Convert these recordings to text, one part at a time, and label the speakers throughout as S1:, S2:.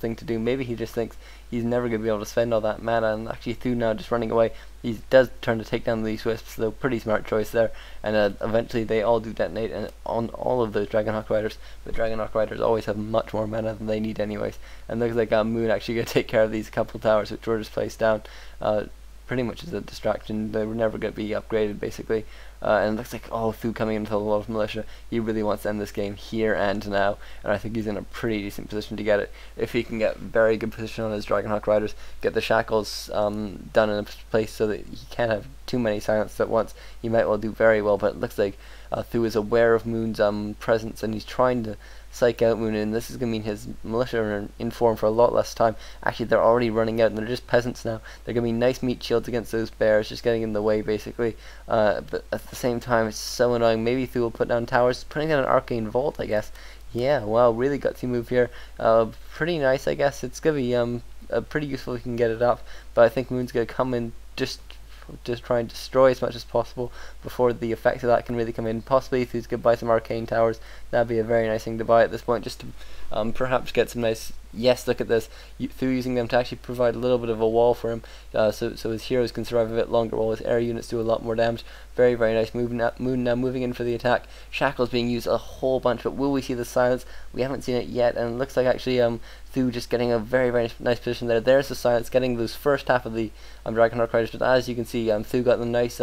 S1: thing to do. Maybe he just thinks he's never going to be able to spend all that mana, and actually Thu now just running away. He does turn to take down these wisps, though pretty smart choice there, and eventually they all do detonate and on all of those Dragonhawk Riders, but Dragonhawk Riders always have much more mana than they need anyways, and looks like Moon actually going to take care of these couple towers which were just placed down. Pretty much as a distraction. They were never going to be upgraded basically, and it looks like Thu coming into a lot of militia. He really wants to end this game here and now, and I think he's in a pretty decent position to get it if he can get very good position on his Dragonhawk Riders, get the shackles done in a place so that he can't have too many silences at once. He might well do very well, but it looks like Thu is aware of Moon's presence, and he's trying to psych out Moon, and this is going to mean his militia are in form for a lot less time. Actually, they're already running out, and they're just peasants now. They're going to be nice meat shields against those bears, just getting in the way, basically. But at the same time, it's so annoying. Maybe Thu will put down towers, putting down an arcane vault, I guess. Yeah, wow, really gutsy move here. Pretty nice, I guess. It's going to be pretty useful if you can get it up, but I think Moon's going to come in just try and destroy as much as possible before the effect of that can really come in. Possibly if he's going to buy some arcane towers, that'd be a very nice thing to buy at this point, just to perhaps get some nice... Yes, look at this. Through using them to actually provide a little bit of a wall for him, so his heroes can survive a bit longer while his air units do a lot more damage. Very, very nice move. Moon now moving in for the attack. Shackles being used a whole bunch, but will we see the silence? We haven't seen it yet, and it looks like actually Thu just getting a very, very nice position there. There's the silence, getting those first half of the Dragonhawk Riders, but as you can see, Thu got the nice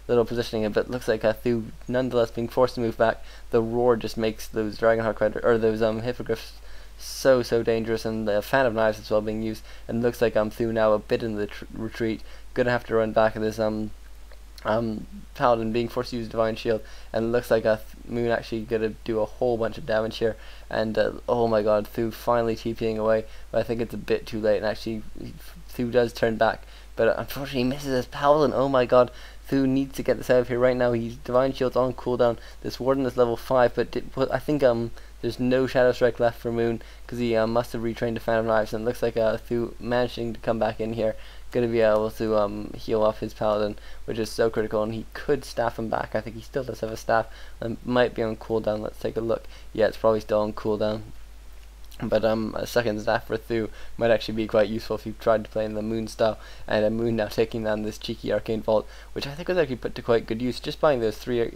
S1: little positioning, but it looks like Thu nonetheless being forced to move back. The roar just makes those Dragonhawk Riders, or those Hippogriffs, so dangerous, and the Fan of Knives as well being used, and it looks like Thu now a bit in the retreat, gonna have to run back at this Paladin being forced to use Divine Shield, and it looks like Moon actually gonna do a whole bunch of damage here, and oh my god, Thu finally TPing away, but I think it's a bit too late, and actually Thu does turn back, but unfortunately he misses his Paladin. Oh my god, Thu needs to get this out of here right now. He's Divine Shield's on cooldown. This Warden is level 5, but I think there's no Shadow Strike left for Moon, because he must have retrained to Fan of Knives, and it looks like Thu managing to come back in here, going to be able to heal off his Paladin, which is so critical, and he could staff him back. I think he still does have a staff, and might be on cooldown. Let's take a look. Yeah, it's probably still on cooldown. But a second staff for Thu might actually be quite useful if you've tried to play in the Moon style, and Moon now taking down this cheeky Arcane Vault, which I think was actually put to quite good use. Just buying those 3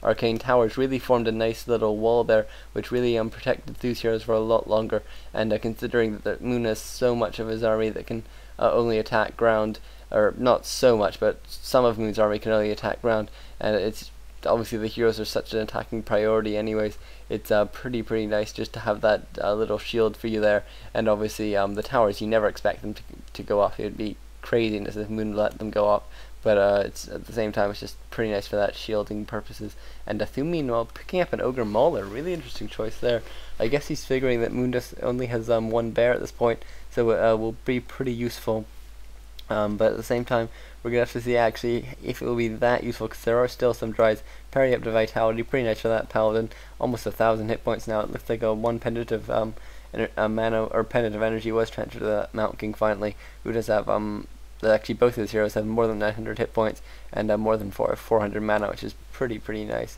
S1: arcane towers really formed a nice little wall there, which really protected Thu's heroes for a lot longer, and considering that Moon has so much of his army that can only attack ground, or not so much, but some of Moon's army can only attack ground, and it's obviously the heroes are such an attacking priority anyways. It's pretty nice just to have that little shield for you there, and obviously the towers, you never expect them to go off. It would be craziness if Moon let them go off, but it's at the same time it's just pretty nice for that shielding purposes. And Thu meanwhile picking up an Ogre Mauler, really interesting choice there. I guess he's figuring that Moon just only has 1 bear at this point, so it will be pretty useful. But at the same time, we're going to have to see actually if it will be that useful, because there are still some dries. Parry up to Vitality, pretty nice for that Paladin. Almost 1,000 hit points now. It looks like a 1 pendant of mana, or pendant of energy was transferred to the Mountain King finally, who does have actually both of his heroes have more than 900 hit points and more than 400 mana, which is pretty nice.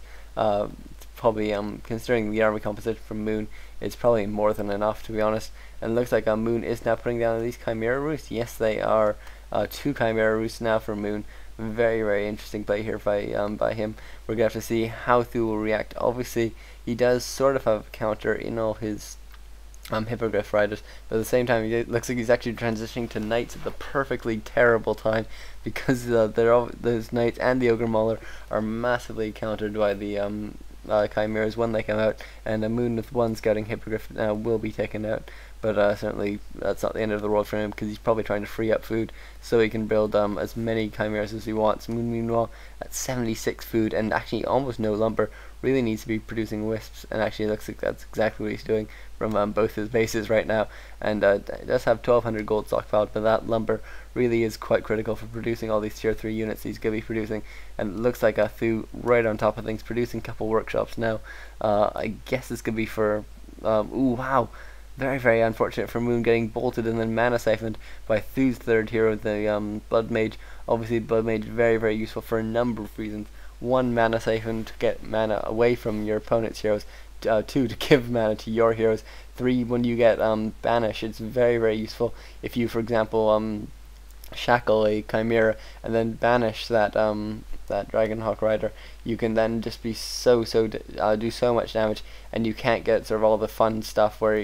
S1: Probably considering the army composition from Moon, it's probably more than enough, to be honest. And it looks like Moon is now putting down these Chimera Roosts. Yes, they are 2 Chimera Roosts now for Moon. Very interesting play here by him. We're gonna have to see how Thu will react. Obviously, he does sort of have a counter in all his Hippogriff Riders, but at the same time, it looks like he's actually transitioning to Knights at the perfectly terrible time, because those Knights and the Ogre Mauler are massively countered by the Chimeras when they come out, and a Moon with 1 Scouting Hippogriff will be taken out. But certainly that's not the end of the world for him, because he's probably trying to free up food so he can build as many Chimeras as he wants. Moon meanwhile at 76 food and actually almost no lumber, really needs to be producing wisps, and actually looks like that's exactly what he's doing from both his bases right now. And it does have 1200 gold stockpiled, but that lumber really is quite critical for producing all these tier 3 units he's going to be producing. And it looks like Thu right on top of things, producing a couple workshops now. I guess this could be for ooh, wow, very unfortunate for Moon, getting bolted and then mana siphoned by Thu's 3rd hero, the Blood Mage. Obviously Blood Mage very useful for a number of reasons. 1, mana siphon to get mana away from your opponent's heroes. 2 to give mana to your heroes. 3 when you get banish. It's very, very useful if you, for example, shackle a chimera and then banish that that Dragonhawk Rider. You can then just be do so much damage, and you can't get sort of all the fun stuff where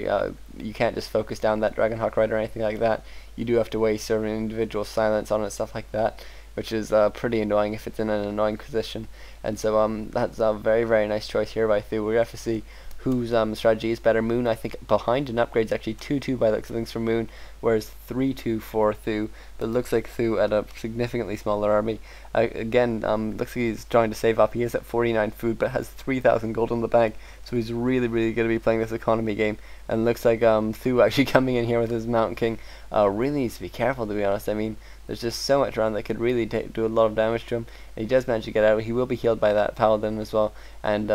S1: you can't just focus down that Dragonhawk Rider or anything like that. You do have to waste sort of an individual silence on it, stuff like that, which is pretty annoying if it's in an annoying position. And so that's a very, very nice choice here by th000. We have to see whose strategy is better. Moon, I think, behind in upgrades, actually 2-2 by the looks of things for Moon, whereas 3-2 for th000. But it looks like th000 at a significantly smaller army. Again, looks like he's trying to save up. He is at 49 food, but has 3,000 gold in the bank, so he's really, really going to be playing this economy game. And looks like th000 actually coming in here with his Mountain King really needs to be careful, to be honest. I mean, there's just so much around that could really do a lot of damage to him. And he does manage to get out. He will be healed by that Paladin as well, and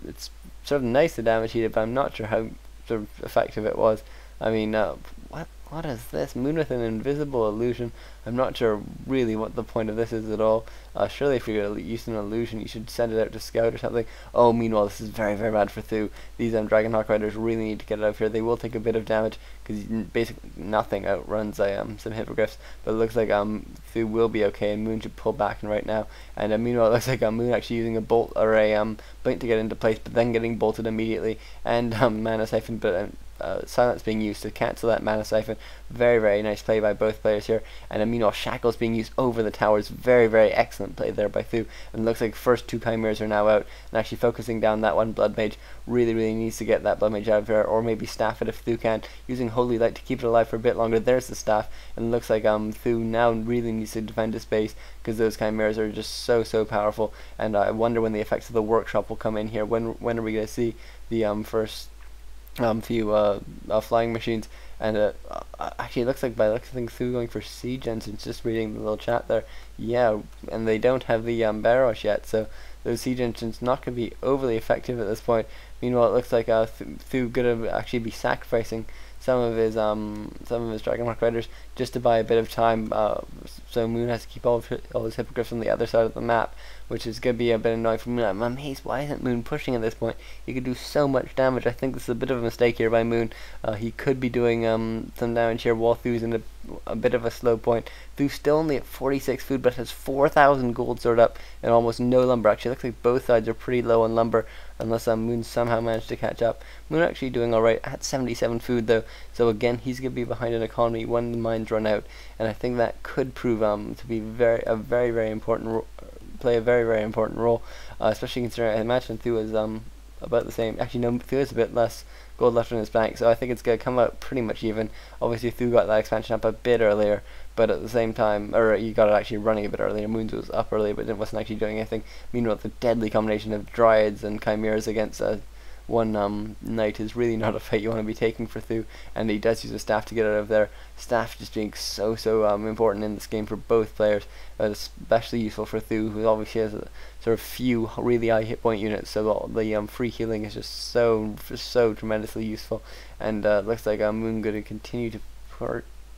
S1: it's sort of nice the damage he did, but I'm not sure how sort of effective it was. I mean, what is this? Moon with an invisible illusion. I'm not sure really what the point of this is at all. Surely if you're going to use an illusion, you should send it out to scout or something. Oh, meanwhile, this is very, very bad for th000. These Dragonhawk Riders really need to get it out of here. They will take a bit of damage, because basically nothing outruns some hippogriffs. But it looks like th000 will be okay, and Moon should pull back right now. And meanwhile, it looks like Moon actually using a bolt or a blink to get into place, but then getting bolted immediately. And Mana Siphon, but silence being used to cancel that Mana Siphon. Very, very nice play by both players here. And meanwhile, shackles being used over the towers. Very, very excellent play there by th000. And it looks like first 2 chimeras are now out, and actually focusing down that one Blood Mage. Really, really needs to get that Blood Mage out of here, or maybe staff it if th000 can, using Holy Light to keep it alive for a bit longer. There's the staff, and it looks like th000 now really needs to defend his base, because those chimeras are just so powerful. And I wonder when the effects of the workshop will come in here. When are we going to see the first few flying machines? And actually it looks like by the looks of things th000 going for siege engines. Just reading the little chat there, yeah, and they don't have the barrage yet, so those siege engines not going to be overly effective at this point. Meanwhile, it looks like th000 going to actually be sacrificing some of his Dragonhawk Riders just to buy a bit of time, so Moon has to keep all his hippogriffs on the other side of the map, which is going to be a bit annoying for Moon. I'm amazed why isn't Moon pushing at this point. He could do so much damage. I think this is a bit of a mistake here by Moon. He could be doing some damage here while th000's in a bit of a slow point. th000 still only at 46 food, but has 4,000 gold stored up and almost no lumber. Actually, it looks like both sides are pretty low on lumber, unless Moon somehow managed to catch up. Moon actually doing alright at 77 food though, so again he's going to be behind an economy when the mines run out, and I think that could prove to be a very, very important play a very, very important role, especially considering I imagine th000 is about the same. Actually, no, th000 is a bit less gold left in his bank, so I think it's going to come out pretty much even. Obviously, th000 got that expansion up a bit earlier, but at the same time, or you got it actually running a bit earlier. Moon's was up earlier, but it wasn't actually doing anything. Meanwhile, the deadly combination of Dryads and Chimeras against one knight is really not a fight you want to be taking for th000, and he does use a staff to get out of there. Staff just being so important in this game for both players, especially useful for th000, who obviously has a sort of few really high hit point units, so the free healing is just so tremendously useful. And looks like Moon going to continue to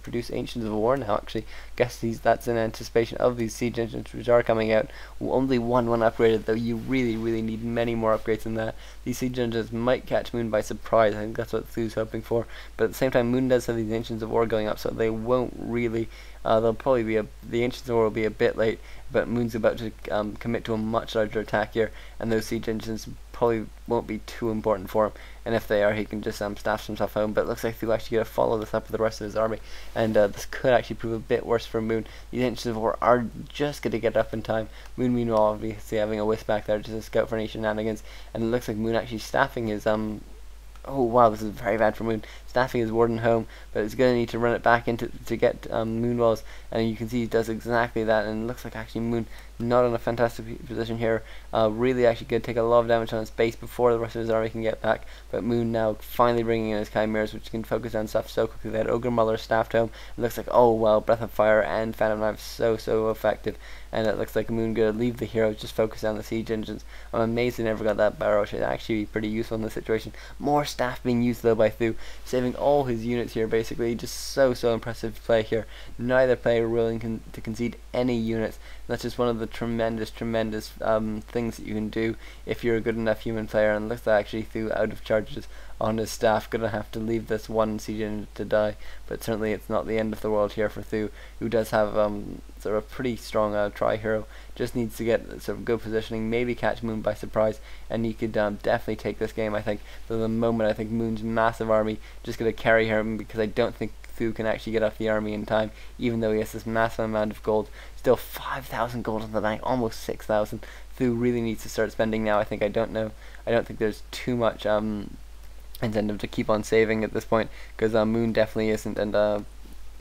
S1: produce Ancients of War now. Actually, guess that's in anticipation of these siege engines which are coming out. Only one upgraded though. You really need many more upgrades than that. These siege engines might catch Moon by surprise. I think that's what th000's hoping for. But at the same time, Moon does have these Ancients of War going up, so they won't really. They'll probably be the Ancients of War will be a bit late, but Moon's about to commit to a much larger attack here, and those siege engines probably won't be too important for him. And if they are, he can just stash himself home. But it looks like th000 actually going to follow this up with the rest of his army, and this could actually prove a bit worse for Moon. These Ancients of War are just going to get up in time. Moon, meanwhile, obviously having a wisp back there just to scout for any shenanigans, and it looks like Moon actually staffing his oh wow, this is very bad for Moon. Staffing his Warden home, but it's going to need to run it back into to get Moon Walls, and you can see he does exactly that. And it looks like actually Moon not in a fantastic position here. Really actually going to take a lot of damage on his base before the rest of his army can get back. But Moon now finally bringing in his Chimeras, which can focus on stuff so quickly. They had Ogre Muller staffed home. It looks like, oh well, Breath of Fire and Phantom Knife so effective. And it looks like Moon going to leave the heroes, just focus on the siege engines. I'm amazed they never got that barrage. It's actually pretty useful in this situation. More staff being used though by th000, saving all his units here basically. Just so impressive play here. Neither player willing to concede any units. That's just one of the tremendous things that you can do if you're a good enough human player. And looks like actually th000 out of charges on his staff, gonna have to leave this one siege unit to die, but certainly it's not the end of the world here for th000, who does have sort of a pretty strong tri-hero. Just needs to get sort of good positioning, maybe catch Moon by surprise, and he could definitely take this game. I think for the moment, I think Moon's massive army just gonna carry him, because I don't think th000 can actually get off the army in time, even though he has this massive amount of gold. Still 5,000 gold in the bank, almost 6,000. th000 really needs to start spending now. I think I don't think there's too much incentive to keep on saving at this point, because Moon definitely isn't, and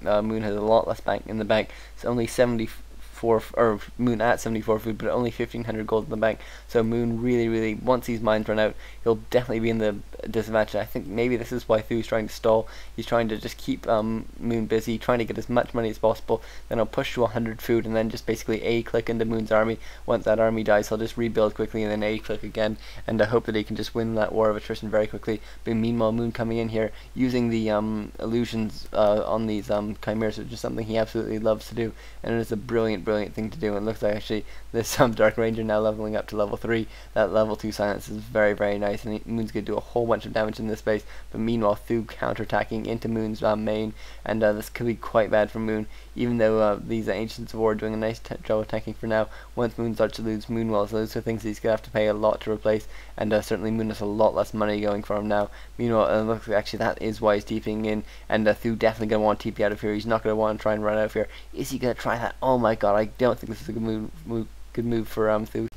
S1: Moon has a lot less bank in the bank. It's only 74, or Moon at 74 food, but only 1,500 gold in the bank. So Moon really, once these mines run out, he'll definitely be in the disadvantage. I think maybe this is why th000 is trying to stall. He's trying to just keep Moon busy, trying to get as much money as possible. Then he'll push to 100 food, and then just basically A-click into Moon's army. Once that army dies, he'll just rebuild quickly, and then A-click again, and I hope that he can just win that war of attrition very quickly. But meanwhile, Moon coming in here, using the illusions on these chimeras, which is something he absolutely loves to do, and it is a brilliant thing to do. And it looks like actually this Dark Ranger now leveling up to level 3. That level 2 silence is very nice, and Moon's going to do a whole bunch of damage in this space. But meanwhile, th000 counterattacking into Moon's main, and this could be quite bad for Moon, even though these Ancients of War are doing a nice job of tanking for now. Once Moon starts to lose Moon Wells, those are things he's going to have to pay a lot to replace, and certainly Moon has a lot less money going for him now. Meanwhile, it looks like actually that is why he's TPing in, and th000 definitely going to want to TP out of here. He's not going to want to try and run out of here. Is he going to try that? Oh my god, I don't think this is a good move for th000.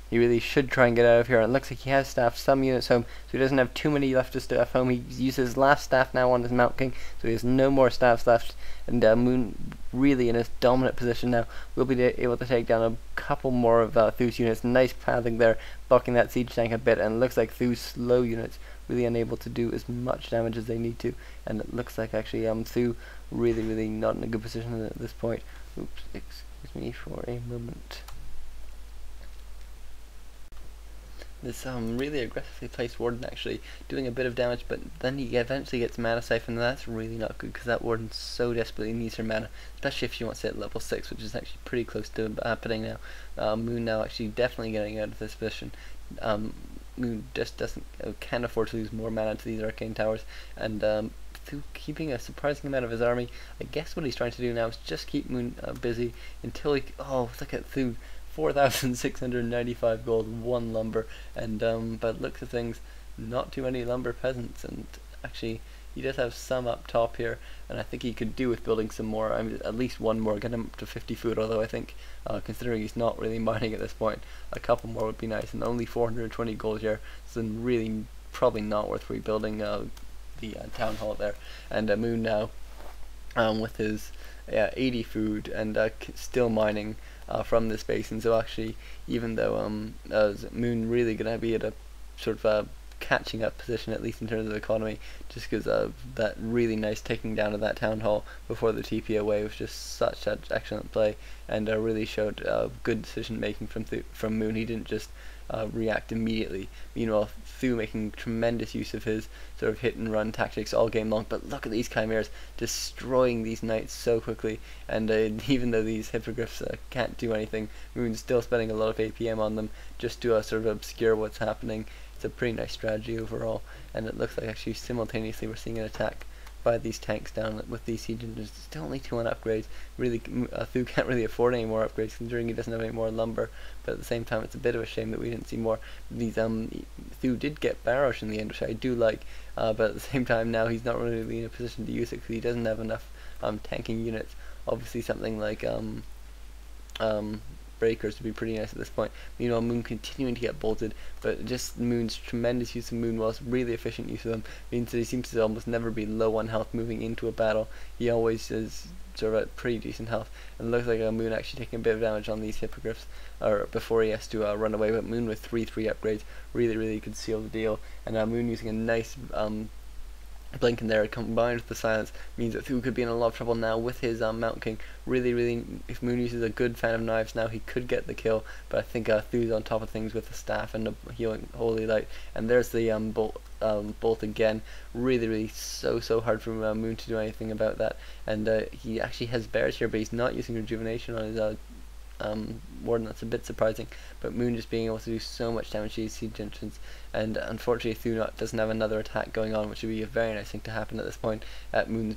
S1: He really should try and get out of here. And it looks like he has staffed some units home, so he doesn't have too many left to staff home. He uses his last staff now on his Mount King, so he has no more staffs left. And Moon really in his dominant position now will be able to take down a couple more of th000's units. Nice pathing there, blocking that siege tank a bit, and it looks like th000's slow units really unable to do as much damage as they need to. And it looks like actually th000 really not in a good position at this point. Oops, excuse me for a moment. This really aggressively placed Warden actually doing a bit of damage, but then he eventually gets Mana Siphon, and that's really not good, because that Warden so desperately needs her mana, especially if she wants to hit level 6, which is actually pretty close to happening now. Moon now actually definitely getting out of this position. Moon just can't afford to lose more mana to these arcane towers, and through keeping a surprising amount of his army. I guess what he's trying to do now is just keep Moon busy until he... Oh, look at th000. 4,695 gold, 1 lumber, and by the looks of things, not too many lumber peasants, and actually he does have some up top here, and I think he could do with building some more. I mean, at least one more, get him up to 50 food, although I think, considering he's not really mining at this point, a couple more would be nice, and only 420 gold here, so really probably not worth rebuilding the town hall there. And Moon now, with his 80 food, and still mining from this basin. So actually, even though Moon really gonna be at a sort of catching up position, at least in terms of economy, just because of that really nice taking down of that town hall before the TP away was just such an excellent play, and really showed good decision making from Moon. He didn't just react immediately. Meanwhile, th000 making tremendous use of his sort of hit and run tactics all game long. But look at these chimeras destroying these knights so quickly, and even though these hippogriffs can't do anything, Moon's still spending a lot of APM on them just to sort of obscure what's happening. It's a pretty nice strategy overall, and it looks like actually simultaneously we're seeing an attack by these tanks down with these siege engines. Still only 2 on upgrades. Really, th000 can't really afford any more upgrades considering he doesn't have any more lumber. But at the same time, it's a bit of a shame that we didn't see more. These th000 did get Barrosh in the end, which I do like. But at the same time, now he's not really in a position to use it because he doesn't have enough tanking units. Obviously, something like breakers to be pretty nice at this point. Meanwhile, Moon continuing to get bolted, but just Moon's tremendous use of Moon Wells, really efficient use of them, means that he seems to almost never be low on health moving into a battle. He always is sort of at pretty decent health, and it looks like Moon actually taking a bit of damage on these hippogriffs or before he has to run away. But Moon with 3/3 upgrades really could seal the deal, and Moon using a nice Blinking there combined with the silence means that th000 could be in a lot of trouble now with his Mount King. Really, if Moon uses a good fan of knives now, he could get the kill, but I think th000's on top of things with the staff and the healing Holy Light. And there's the bolt again. Really so hard for Moon to do anything about that. And he actually has bears here, but he's not using rejuvenation on his Warden. That's a bit surprising, but Moon just being able to do so much damage to these siege entrants, and unfortunately th000 doesn't have another attack going on, which would be a very nice thing to happen at this point. Moon's